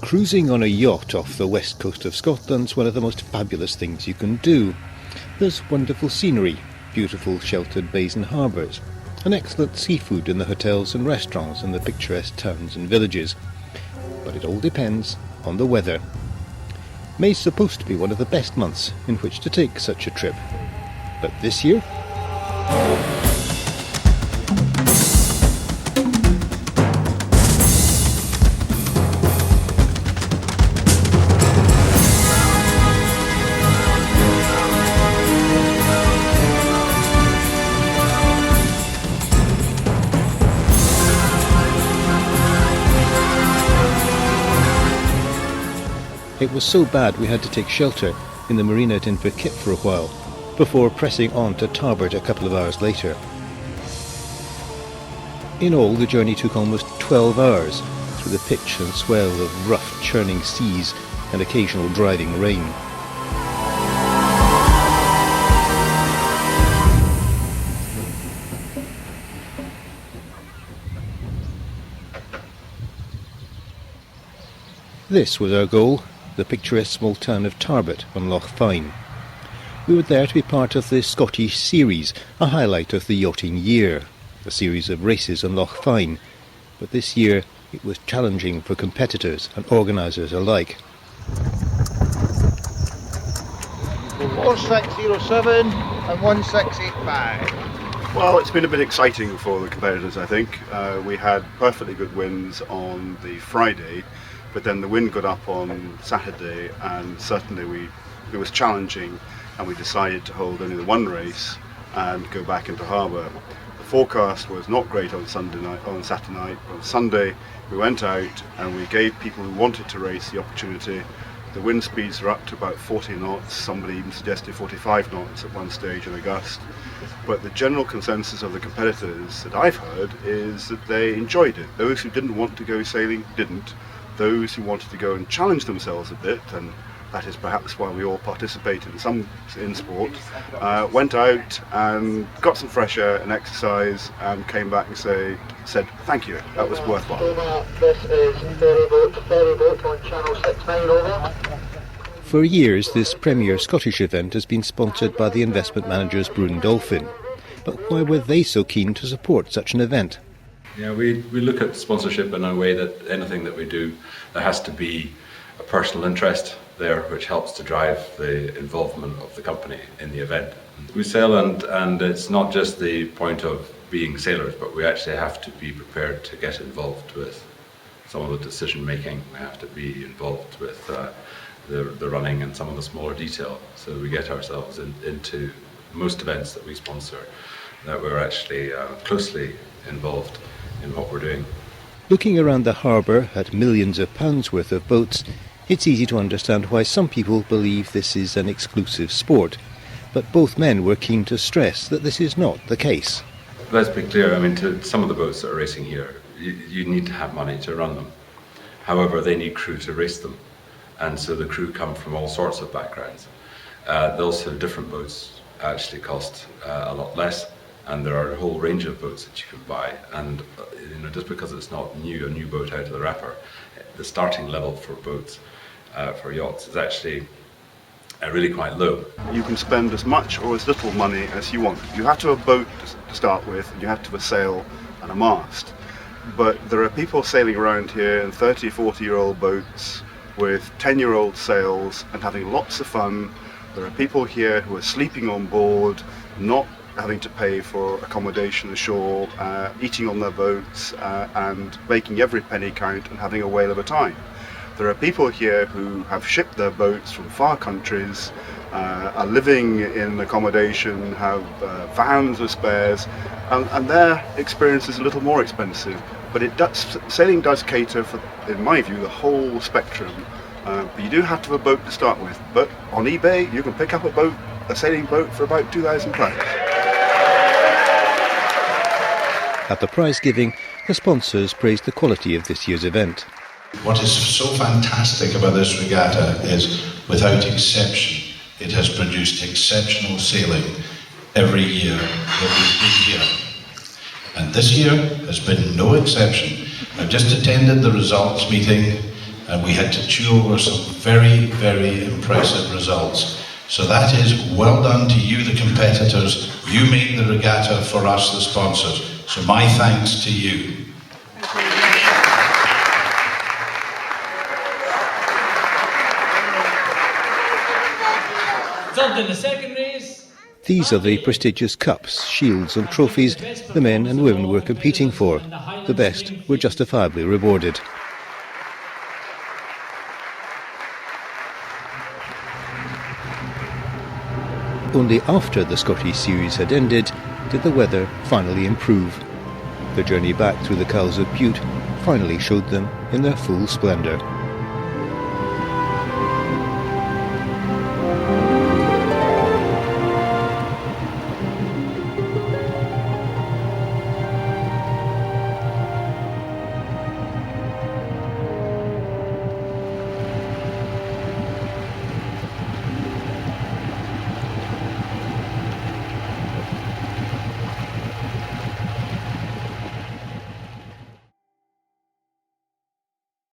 Cruising on a yacht off the west coast of Scotland's one of the most fabulous things you can do. There's wonderful scenery, beautiful sheltered bays and harbours, and excellent seafood in the hotels and restaurants in the picturesque towns and villages. But it all depends on the weather. May's supposed to be one of the best months in which to take such a trip. But this year, it was so bad we had to take shelter in the marina at Inverkip for a while, before pressing on to Tarbert a couple of hours later. In all, the journey took almost 12 hours through the pitch and swell of rough, churning seas and occasional driving rain. This was our goal, the picturesque small town of Tarbert on Loch Fyne. We were there to be part of the Scottish Series, a highlight of the yachting year, a series of races on Loch Fyne. But this year it was challenging for competitors and organisers alike. 4607 and 1685. Well, it's been a bit exciting for the competitors, I think. We had perfectly good winds on the Friday, but then the wind got up on Saturday, and certainly it was challenging, and we decided to hold only the one race and go back into harbour. The forecast was not great on Saturday night. On Sunday we went out and we gave people who wanted to race the opportunity. The wind speeds are up to about 40 knots, somebody even suggested 45 knots at one stage in a gust. But the general consensus of the competitors that I've heard is that they enjoyed it. Those who didn't want to go sailing didn't. Those who wanted to go and challenge themselves a bit, and that is perhaps why we all participate in sport, went out and got some fresh air and exercise and came back and said thank you, that was worthwhile. This is ferry boat on channel 69 over. For years, this premier Scottish event has been sponsored by the investment managers Brune Dolphin. But why were they so keen to support such an event? Yeah, we look at sponsorship in a way that anything that we do, there has to be a personal interest there which helps to drive the involvement of the company in the event. We sail and it's not just the point of being sailors, but we actually have to be prepared to get involved with some of the decision making. We have to be involved with the running and some of the smaller detail, so we get ourselves into most events that we sponsor, that we're actually closely involved in what we're doing. Looking around the harbour at millions of pounds worth of boats, it's easy to understand why some people believe this is an exclusive sport. But both men were keen to stress that this is not the case. Let's be clear, I mean, to some of the boats that are racing here, you need to have money to run them. However, they need crew to race them. And so the crew come from all sorts of backgrounds. Also, different boats actually cost a lot less. And there are a whole range of boats that you can buy, and just because it's not a new boat out of the wrapper, the starting level for boats, for yachts, is actually really quite low. You can spend as much or as little money as you want. You have to have a boat to start with, and you have to have a sail and a mast. But there are people sailing around here in 30, 40-year-old boats with 10-year-old sails and having lots of fun. There are people here who are sleeping on board, not having to pay for accommodation ashore, eating on their boats and making every penny count and having a whale of a time. There are people here who have shipped their boats from far countries, are living in accommodation, have vans with spares, and their experience is a little more expensive. But sailing does cater for, in my view, the whole spectrum. But you do have to have a boat to start with. But on eBay, you can pick up a sailing boat for about £2,000. At the prize giving, the sponsors praised the quality of this year's event. What is so fantastic about this regatta is, without exception, it has produced exceptional sailing every year that we've been here. And this year has been no exception. I've just attended the results meeting and we had to chew over some very, very impressive results. So that is well done to you, the competitors. You made the regatta for us, the sponsors. So my thanks to you. The second race. These are the prestigious cups, shields and trophies the men and women were competing for. The best were justifiably rewarded. Only after the Scottish Series had ended did the weather finally improve. The journey back through the Cowes of Bute finally showed them in their full splendour.